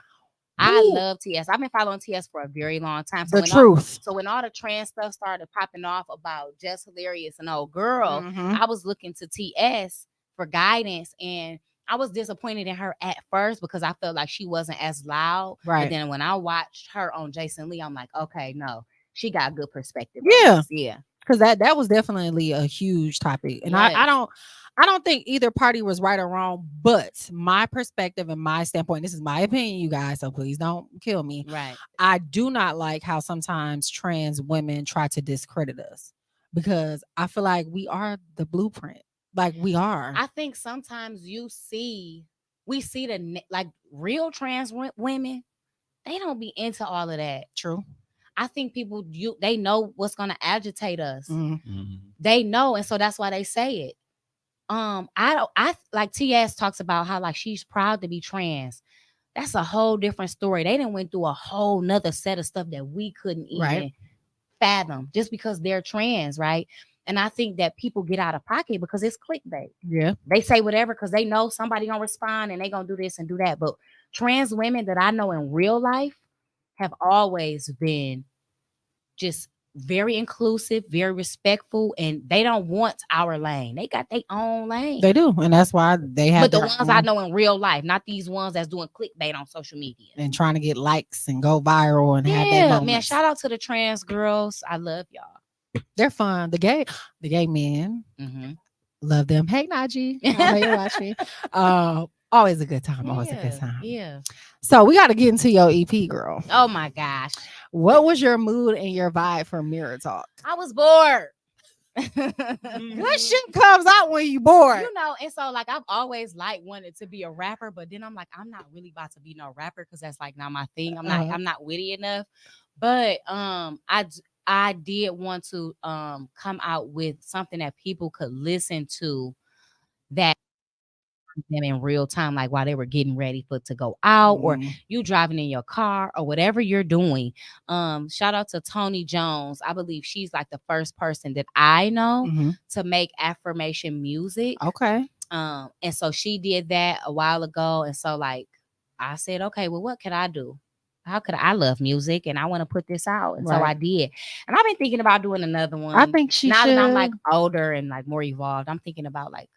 I Ooh. love TS. I've been following TS for a very long time. The truth. So when all the trans stuff started popping off about Just Hilarious and old girl, Mhm. I was looking to TS for guidance, and I was disappointed in her at first because I felt like she wasn't as loud. Right. But then when I watched her on Jason Lee, I'm like, okay, no, she got good perspective. Yeah. Yeah. Because that was definitely a huge topic, and Yes. I don't think either party was right or wrong, but my perspective and my standpoint, this is my opinion, you guys, so please don't kill me. Right. I do not like how sometimes trans women try to discredit us because I feel like we are the blueprint. Like we are. I think sometimes we see like real trans women, they don't be into all of that. True. I think people they know what's gonna agitate us. Mm-hmm. They know, and so that's why they say it. I like TS talks about how like she's proud to be trans. That's a whole different story. They done went through a whole nother set of stuff that we couldn't even fathom just because they're trans, right? And I think that people get out of pocket because it's clickbait. Yeah. They say whatever because they know somebody gonna respond and they gonna do this and do that. But trans women that I know in real life have always been just very inclusive, very respectful, and they don't want our lane. They got their own lane. They do, and that's why they have. But the ones I know in real life, not these ones that's doing clickbait on social media and trying to get likes and go viral and have that moment. Man, shout out to the trans girls. I love y'all. They're fun. The gay men, love them. Hey, Najee, I know you're watching. Always a good time. Always a good time. Yeah. So we got to get into your EP, girl. Oh my gosh. What was your mood and your vibe for Mirror Talk? I was bored. What shit comes out when you bored? You know, and so like I've always wanted to be a rapper, but then I'm like, I'm not really about to be no rapper because that's like not my thing. I'm not witty enough. But I did want to come out with something that people could listen to that them in real time, like while they were getting ready to go out or you driving in your car or whatever you're doing. Shout out to Tony Jones. I believe she's like the first person that I know to make affirmation music. Okay. And so she did that a while ago. And so like I said, okay, well, what could I do? How could I love music and I want to put this out? And so I did. And I've been thinking about doing another one. I think she now should. that I'm like older and like more evolved, I'm thinking about like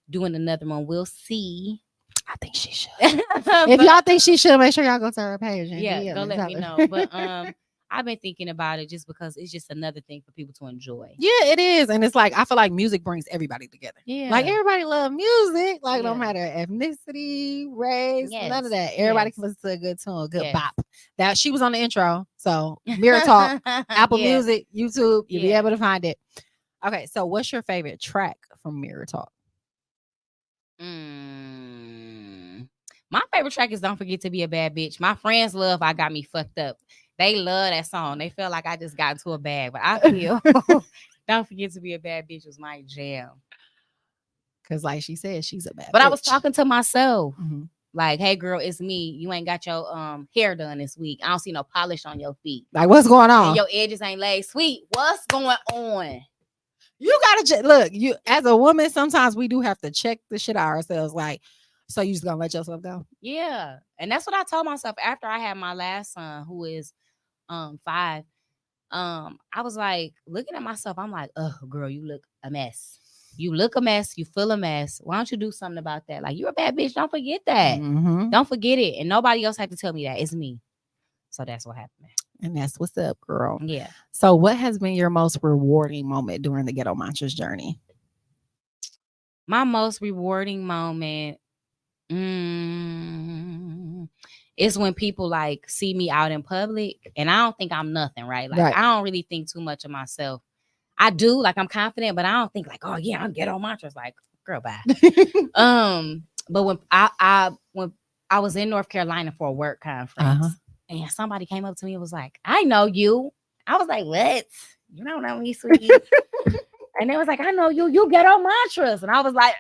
doing another one. We'll see. I think she should. If y'all think she should, make sure y'all go to her page. And go let me know. But I've been thinking about it just because it's just another thing for people to enjoy. Yeah, it is. And it's like I feel like music brings everybody together. Yeah. Like everybody love music. Like no matter ethnicity, race, none of that. Everybody can listen to a good tune, a good bop. That she was on the intro. So Mirror Talk, Apple Music, YouTube, you'll be able to find it. Okay, so what's your favorite track from Mirror Talk? My favorite track is Don't Forget to Be a Bad Bitch. My friends love I Got Me Fucked Up. They love that song. They feel like I just got into a bag. But I feel Don't Forget to Be a Bad Bitch was my jam. Because like she said, she's a bad But bitch. I was talking to myself. Like, hey girl, it's me. You ain't got your hair done this week. I don't see no polish on your feet. Like, what's going on? And your edges ain't laid. Sweet, what's going on? You gotta look. You as a woman, sometimes we do have to check the shit out ourselves. Like, so you just gonna let yourself go? Yeah. And that's what I told myself after I had my last son, who is 5. I was like looking at myself. I'm like, oh, girl, you look a mess. You look a mess. You feel a mess. Why don't you do something about that? Like, you're a bad bitch. Don't forget that. Mm-hmm. Don't forget it. And nobody else had to tell me that. It's me. So that's what happened. And that's what's up, girl. Yeah. So, what has been your most rewarding moment during the Ghetto Mantras journey? My most rewarding moment is when people like see me out in public and I don't think I'm nothing, right? Like, Right. I don't really think too much of myself. I do, like, I'm confident, but I don't think like, oh yeah, I'm Ghetto Mantras. Like, girl, bye. But when I was in North Carolina for a work conference, and somebody came up to me and was like, I know you. I was like, what? You don't know me, sweetie. And they was like, I know you. You Ghetto Mantras. And I was like,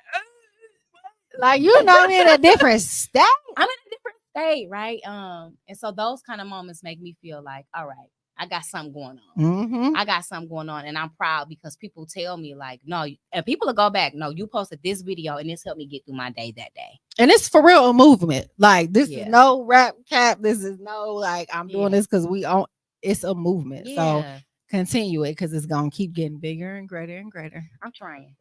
like, you know me in a different state. I'm in a different state, right? And so those kind of moments make me feel like, all right, I got something going on. Mm-hmm. I got something going on, and I'm proud because people tell me like, no, and people will go back. No, you posted this video, and this helped me get through my day that day. And it's for real a movement. Like, this Yeah. is no rap cap. This is no like I'm doing Yeah. this because we own. It's a movement. So Yeah, continue it because it's gonna keep getting bigger and greater and greater. I'm trying.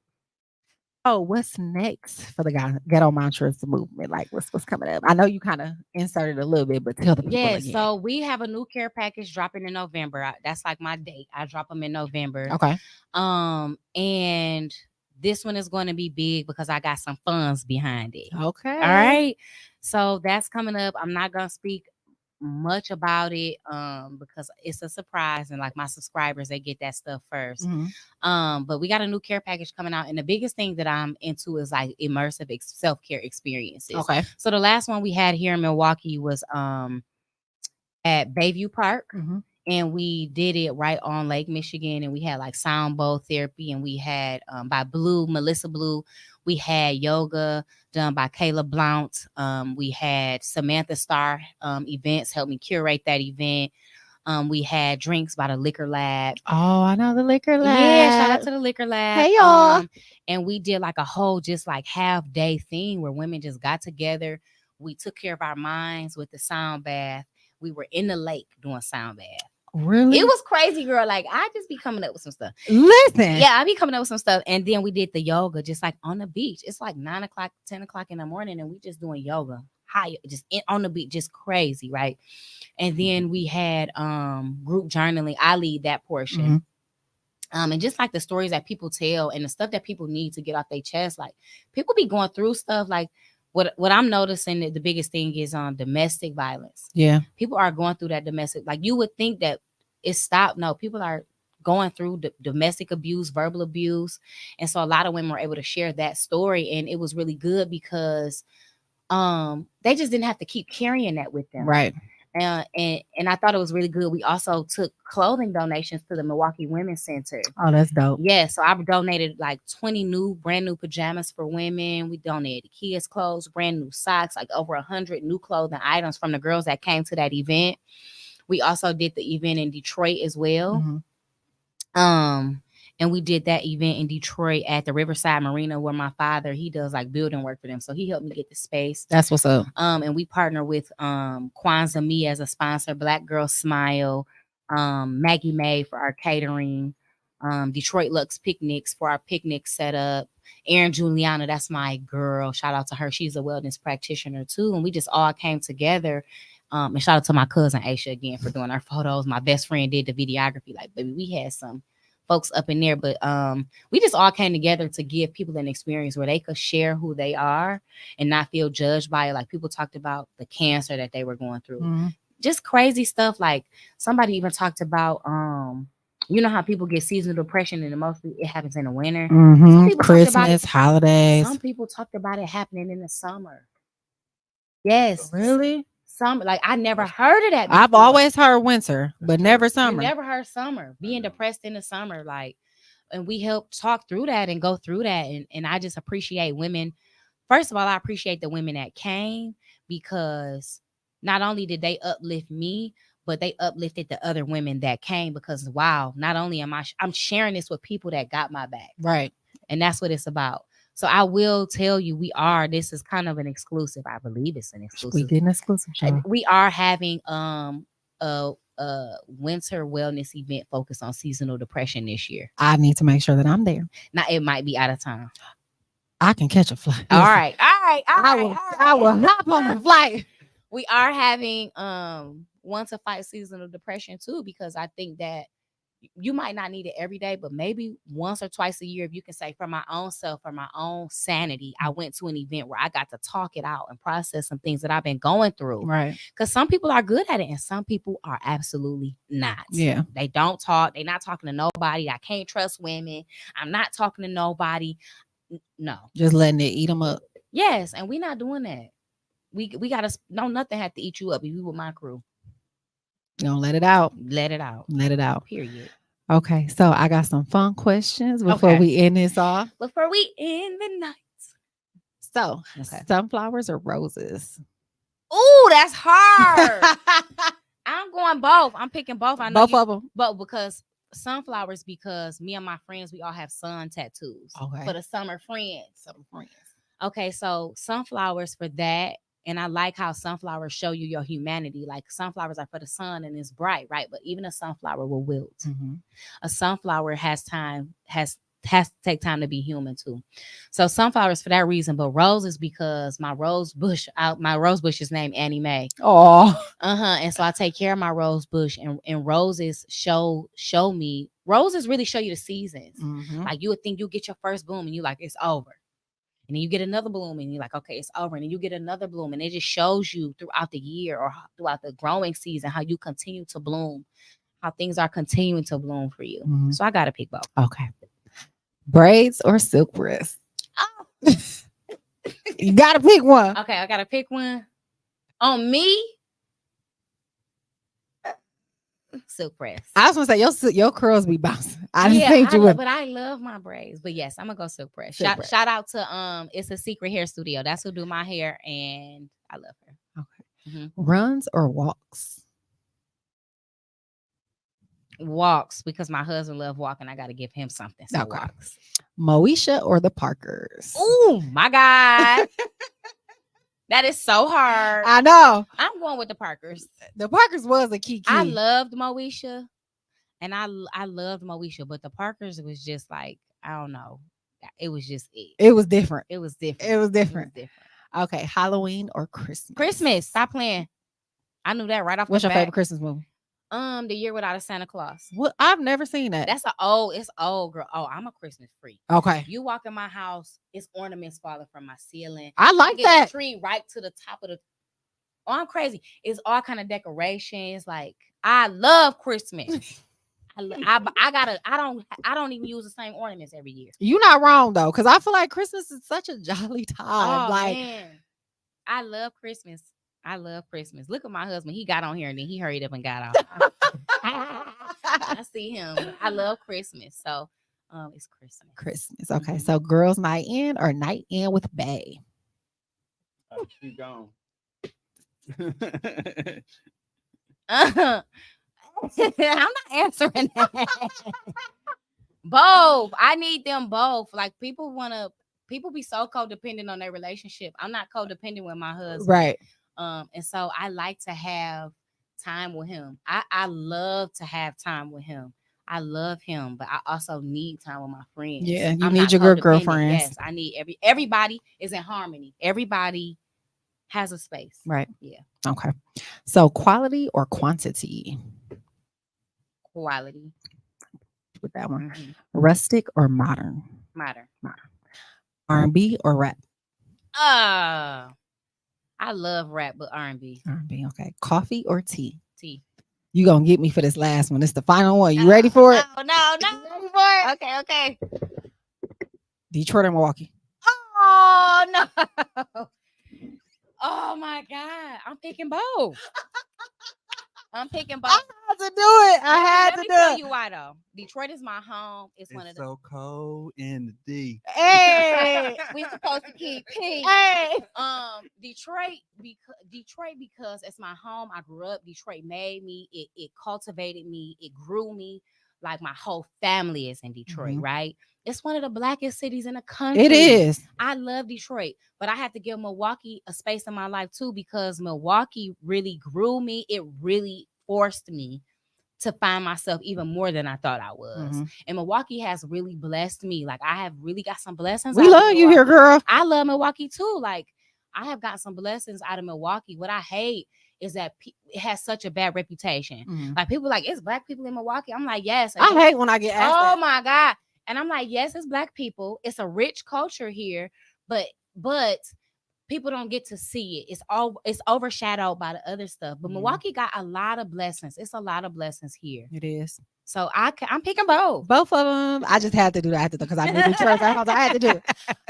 Oh, what's next for the Ghetto Mantras movement? Like, what's coming up? I know you kind of inserted a little bit, but tell the people Yeah, again. so we have a new care package dropping in November. That's like my date. I drop them in November. Okay. And this one is going to be big because I got some funds behind it. Okay. All right. So that's coming up. I'm not gonna speak much about it because it's a surprise, and like my subscribers, they get that stuff first. Mhm. But we got a new care package coming out, and the biggest thing that I'm into is like immersive self-care experiences. Okay. So the last one we had here in Milwaukee was at Bayview Park. Mhm. And we did it right on Lake Michigan, and we had like sound bowl therapy, and we had by Melissa Blue, we had yoga done by Kayla Blount. We had Samantha Starr events help me curate that event. We had drinks by the Liquor Lab. Oh, I know the Liquor Lab. Yeah, shout out to the Liquor Lab. Hey, y'all. And we did like a whole just like half day thing where women just got together. We took care of our minds with the sound bath. We were in the lake doing sound bath. Really? It was crazy, girl. Like, I just be coming up with some stuff. Listen. Yeah, I be coming up with some stuff. And then we did the yoga just like on the beach. It's like 9 o'clock, 10 o'clock in the morning, and we just doing yoga. High, just on the beach, just crazy, right? And then we had group journaling. I lead that portion. Mhm. And just like the stories that people tell and the stuff that people need to get off their chest. Like, people be going through stuff like what I'm noticing that the biggest thing is domestic violence. Yeah. People are going through that domestic. Like, you would think that it stopped. No, people are going through domestic abuse, verbal abuse. And so a lot of women were able to share that story. And it was really good because they just didn't have to keep carrying that with them. Right. And I thought it was really good. We also took clothing donations to the Milwaukee Women's Center. Oh, that's dope. Yeah, so I donated like 20 brand new pajamas for women. We donated kids' clothes, brand new socks, like over 100 new clothing items from the girls that came to that event. We also did the event in Detroit as well. Mhm. And we did that event in Detroit at the Riverside Marina where my father, he does like building work for them. So he helped me get the space. That's what's up. And we partner with Kwanzaa Me as a sponsor, Black Girl Smile, Maggie May for our catering, Detroit Lux Picnics for our picnic setup. Erin Juliana, that's my girl. Shout out to her. She's a wellness practitioner too. And we just all came together. And shout out to my cousin Aisha again for doing our photos. My best friend did the videography. Like, baby, we had some folks up in there, but we just all came together to give people an experience where they could share who they are and not feel judged by it. Like, people talked about the cancer that they were going through. Mhm. Just crazy stuff. Like, somebody even talked about you know how people get seasonal depression and mostly it happens in the winter. Mhm. People talked about Christmas, it. holidays. Some people talked about it happening in the summer. Yes. Really? Summer. Like, I never heard of that I've before. always heard winter, but never You summer. never heard summer. Being depressed in the summer, like, and we help talk through that and go through that. And I just appreciate women. First of all, I appreciate the women that came because not only did they uplift me, but they uplifted the other women that came because wow, not only I'm sharing this with people that got my back. Right. And that's what it's about. So I will tell you, this is kind of an exclusive. I believe it's an exclusive. We getting exclusive, y'all. We are having a winter wellness event focused on seasonal depression this year. I need to make sure that I'm there. Now it might be out of time. I can catch a flight. All right. I will hop on the flight. We are having one to fight seasonal depression too, because I think that you might not need it every day, but maybe once or twice a year, if you can say, for my own self, for my own sanity, I went to an event where I got to talk it out and process some things that I've been going through. Right. Because some people are good at it and some people are absolutely not. Yeah. They don't talk. They're not talking to nobody. I can't trust women. I'm not talking to nobody. No. Just letting it eat them up. Yes. And we're not doing that. We got to, no, nothing had to eat you up if you with my crew. You don't let it out. Let it out. Let it out. Period. Okay, so I got some fun questions before we end this off. Before we end the night. So, sunflowers or roses? Ooh, that's hard. I'm going both. I'm picking both. I know both of them. But because sunflowers, because me and my friends, we all have sun tattoos. Okay. For the summer friends. Okay, so sunflowers for that. And I like how sunflowers show you your humanity. Like sunflowers are for the sun and it's bright, right? But even a sunflower will wilt. Mm-hmm. A sunflower has to take time to be human too. So sunflowers for that reason, but roses because my rose bush is named Annie Mae. Oh. And so I take care of my rose bush, and roses show me. Roses really show you the seasons. Mm-hmm. Like you would think you get your first bloom and you like it's over. And then you get another bloom and you're like, okay, it's over. And then you get another bloom. And it just shows you throughout the year or throughout the growing season how you continue to bloom, how things are continuing to bloom for you. Mm-hmm. So I got to pick both. Okay. Braids or silk press? Oh. You got to pick one. Okay, I got to pick one. On me, silk press. I was going to say, your curls be bouncing. I didn't think you would. But I love my braids. But yes, I'm going to go silk press. Press. Shout out to It's a Secret Hair Studio. That's who do my hair, and I love her. Okay. Mm-hmm. Runs or walks? Walks, because my husband loves walking. I got to give him something. So okay. Walks. Moesha or the Parkers? Oh my God. That is so hard. I know. I'm going with the Parkers. The Parkers was a key. I loved Moesha, and I loved Moesha, but the Parkers was just like, I don't know. It was just it. It was different. It was different. It was different. Okay, Halloween or Christmas? Christmas. Stop playing. I knew that right off. What's your favorite Christmas movie? The Year Without a Santa Claus. What? I've never seen that. It's old girl. Oh, I'm a Christmas freak. Okay. You walk in my house, it's ornaments falling from my ceiling. I like that. The tree right to the top of the. Oh, I'm crazy. It's all kind of decorations. Like I love Christmas. I don't even use the same ornaments every year. You're not wrong though, because I feel like Christmas is such a jolly time. Oh, like man. I love Christmas. I love Christmas. Look at my husband. He got on here and then he hurried up and got off. I see him. I love Christmas. So it's Christmas. Christmas. Okay. So girls' night in or night in with Bae? She gone. I'm not answering that. Both. I need them both. Like people be so codependent on their relationship. I'm not codependent with my husband. Right. And so I like to have time with him. I love to have time with him. I love him, but I also need time with my friends. Yeah, you need your good girlfriends. Yes, I need everybody is in harmony. Everybody has a space. Right. Yeah. Okay. So quality or quantity? Quality. With that one. Mm-hmm. Rustic or modern? Modern. R&B or rap? I love rap, but R&B. R&B, okay. Coffee or tea? Tea. You gonna get me for this last one. It's the final one. You ready for it? No. Ready for it? Okay. Detroit or Milwaukee? Oh, no. Oh, my God. I'm picking both. I had to do it. I had Let to me do tell it. you why though. Detroit is my home. It's one of It's the so cold in the D. Hey, we supposed to keep peace. hey. Detroit because it's my home. I grew up. Detroit made me. It cultivated me. It grew me. Like my whole family is in Detroit, right? It's one of the blackest cities in the country. It is. I love Detroit, but I have to give Milwaukee a space in my life too because Milwaukee really grew me. It really forced me to find myself even more than I thought I was. And Milwaukee has really blessed me. Like I have really got some blessings. We love you here, girl. I love Milwaukee too. Like I have got some blessings out of Milwaukee. What I hate is that it has such a bad reputation. Like people like, it's black people in Milwaukee. I'm like, yes. I hate when I get asked that. My God. And I'm like, yes, it's black people. It's a rich culture here, but people don't get to see it. It's overshadowed by the other stuff. But Milwaukee got a lot of blessings. It's a lot of blessings here. It is. So I'm picking both. Both of them. I just had to do that because I knew Detroit. I had to do it.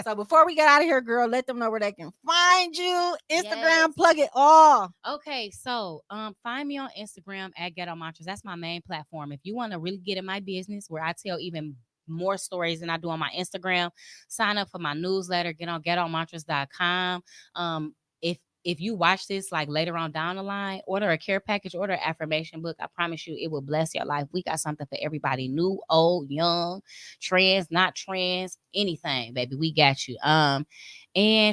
So before we get out of here, girl, let them know where they can find you. Instagram, Yes. plug it all. Okay, so find me on Instagram at Ghetto Mantras. That's my main platform. If you want to really get in my business where I tell even more stories than I do on my Instagram, sign up for my newsletter. Get on ghettomantras.com. If you watch this like later on down the line, order a care package, order an affirmation book. I promise you it will bless your life. We got something for everybody, new, old, young, trans, not trans, anything, baby. We got you. And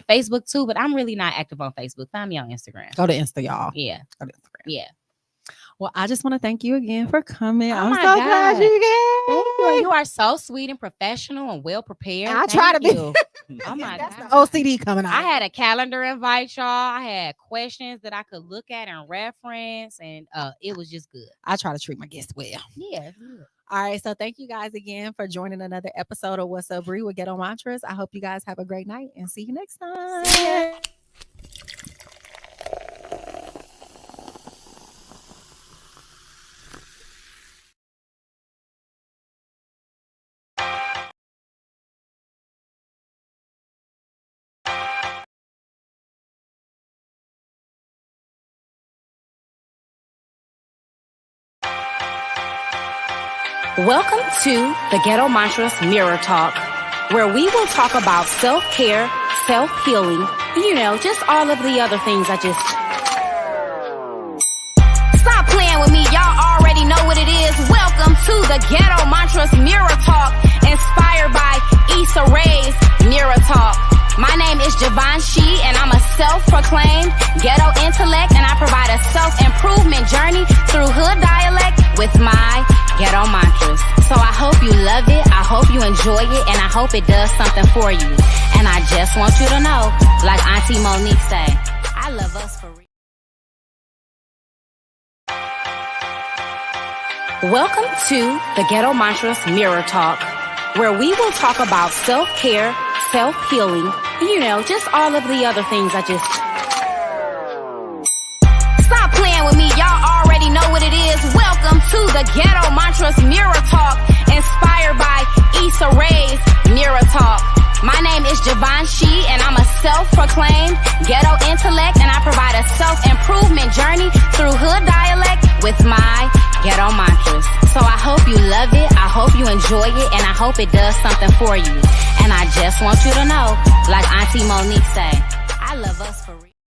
Facebook too, but I'm really not active on Facebook. Find me on Instagram. Go to Insta, y'all. Yeah. Go to Instagram. Yeah. Well, I just want to thank you again for coming. Oh I'm my so glad God. you came. Thank you. You are so sweet and professional and well prepared. I try to be. you. Oh my That's God. the OCD coming out. I had a calendar invite, y'all. I had questions that I could look at and reference, and it was just good. I try to treat my guests well. Yeah. It's good. All right. So thank you guys again for joining another episode of What's Up, Bree with Ghetto Mantras. I hope you guys have a great night and see you next time. See ya. Welcome to the Ghetto Mantras Mirror Talk, where we will talk about self-care, self-healing, just all of the other things I just... Stop playing with me. Y'all already know what it is. Welcome to the Ghetto Mantras Mirror Talk, inspired by Issa Rae's Mirror Talk. My name is Javon She, and I'm a self-proclaimed ghetto intellect, and I provide a self-improvement journey through hood dialect with my ghetto mantras. So I hope you love it, I hope you enjoy it, and I hope it does something for you. And I just want you to know, like Auntie Monique say, I love us for real. Welcome to the Ghetto Mantras Mirror Talk, where we will talk about self-care, self-healing, just all of the other things I just... Stop playing with me. Y'all already know what it is. Welcome to the Ghetto Mantras Mirror Talk, inspired by Issa Rae's Mirror Talk. My name is Javon She, and I'm a self-proclaimed ghetto intellect, and I provide a self-improvement journey through hood dialect with my ghetto mantras. So I hope you love it, I hope you enjoy it, and I hope it does something for you. And I just want you to know, like Auntie Monique say, I love us for real.